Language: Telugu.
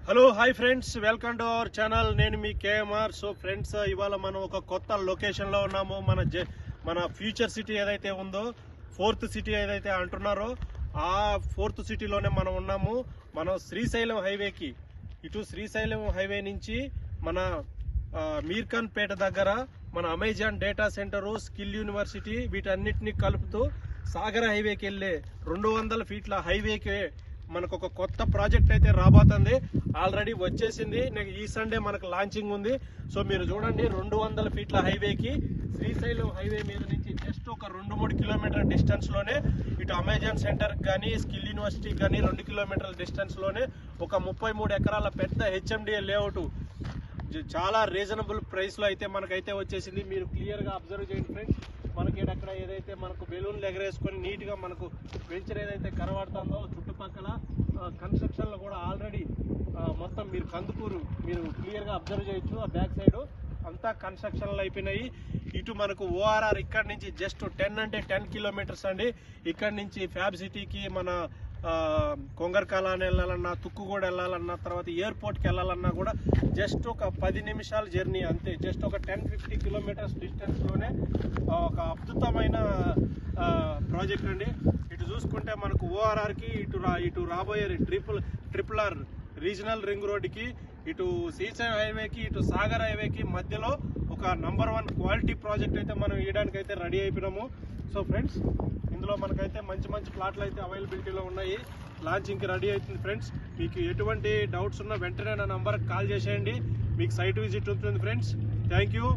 Hello hi friends, welcome to our channel. నేను మీ కేఎంఆర్. సో ఫ్రెండ్స్, ఇవాళ మనం ఒక కొత్త లొకేషన్లో ఉన్నాము. మన ఫ్యూచర్ సిటీ ఏదైతే ఉందో, ఫోర్త్ సిటీ ఏదైతే అంటున్నారో ఆ ఫోర్త్ సిటీలోనే మనం ఉన్నాము. మనం శ్రీశైలం హైవేకి శ్రీశైలం హైవే నుంచి మన మీర్ఖాన్ పేట దగ్గర మన Amazon data centre, skill university వీటన్నిటిని కలుపుతూ సాగర్ హైవేకి వెళ్ళే 200 ఫీట్ల హైవేకి మనకు ఒక కొత్త ప్రాజెక్ట్ అయితే రాబోతుంది. ఆల్రెడీ వచ్చేసింది. ఈ సండే మనకు లాంచింగ్ ఉంది. సో మీరు చూడండి, 200 ఫీట్ల హైవేకి శ్రీశైలం హైవే మీద నుంచి జస్ట్ ఒక 2-3 కిలోమీటర్ డిస్టెన్స్ లోనే ఇటు అమెజాన్ సెంటర్ కానీ స్కిల్ యూనివర్సిటీ కానీ 2 కిలోమీటర్ల డిస్టెన్స్ లోనే ఒక 33 ఎకరాల పెద్ద హెచ్ఎండిఏ లేఅవుట్ చాలా రీజనబుల్ ప్రైస్ లో అయితే మనకైతే వచ్చేసింది. మీరు క్లియర్ గా అబ్జర్వ్ చేయండి ఫ్రెండ్స్. మనకి అక్కడ ఏదైతే మనకు బెలూన్లు ఎగరేసుకొని నీట్ గా మనకు వెంచర్ ఏదైతే కనబడుతుందో, చుట్టుపక్కల కన్స్ట్రక్షన్ లో కూడా ఆల్రెడీ మొత్తం మీరు కందుకూరు మీరు క్లియర్ గా అబ్జర్వ్ చేయొచ్చు. ఆ బ్యాక్ సైడ్ అంతా కన్స్ట్రక్షన్లు అయిపోయినాయి. ఇటు మనకు ఓఆర్ఆర్ ఇక్కడ నుంచి జస్ట్ 10 కిలోమీటర్స్ అండి. ఇక్కడ నుంచి ఫ్యాబ్ సిటీకి మన కొంగర్కాలాని వెళ్ళాలన్నా, తుక్కుగూడ వెళ్ళాలన్నా, తర్వాత ఎయిర్పోర్ట్కి వెళ్ళాలన్నా కూడా జస్ట్ ఒక 10 నిమిషాల జర్నీ అంతే. జస్ట్ ఒక 10-50 కిలోమీటర్స్ డిస్టెన్స్లోనే ఒక అద్భుతమైన ప్రాజెక్ట్ అండి. ఇటు చూసుకుంటే మనకు ఓఆర్ఆర్కి ఇటు రాబోయే ట్రిపుల్ ఆర్ రీజనల్ రింగ్ రోడ్డుకి, ఇటు శ్రీశైలం హైవేకి, ఇటు సాగర్ హైవేకి మధ్యలో ఒక నంబర్ 1 క్వాలిటీ ప్రాజెక్ట్ అయితే మనం ఇవ్వడానికి అయితే రెడీ అయిపోయినాము. సో ఫ్రెండ్స్, ఇందులో మనకైతే మంచి ప్లాట్లు అయితే అవైలబిలిటీలో ఉన్నాయి. లాంచింగ్కి రెడీ అవుతుంది ఫ్రెండ్స్. మీకు ఎటువంటి డౌట్స్ ఉన్నా వెంటనే నా నంబర్కి కాల్ చేసేయండి. మీకు సైట్ విజిట్ ఉంటుంది ఫ్రెండ్స్. Thank you.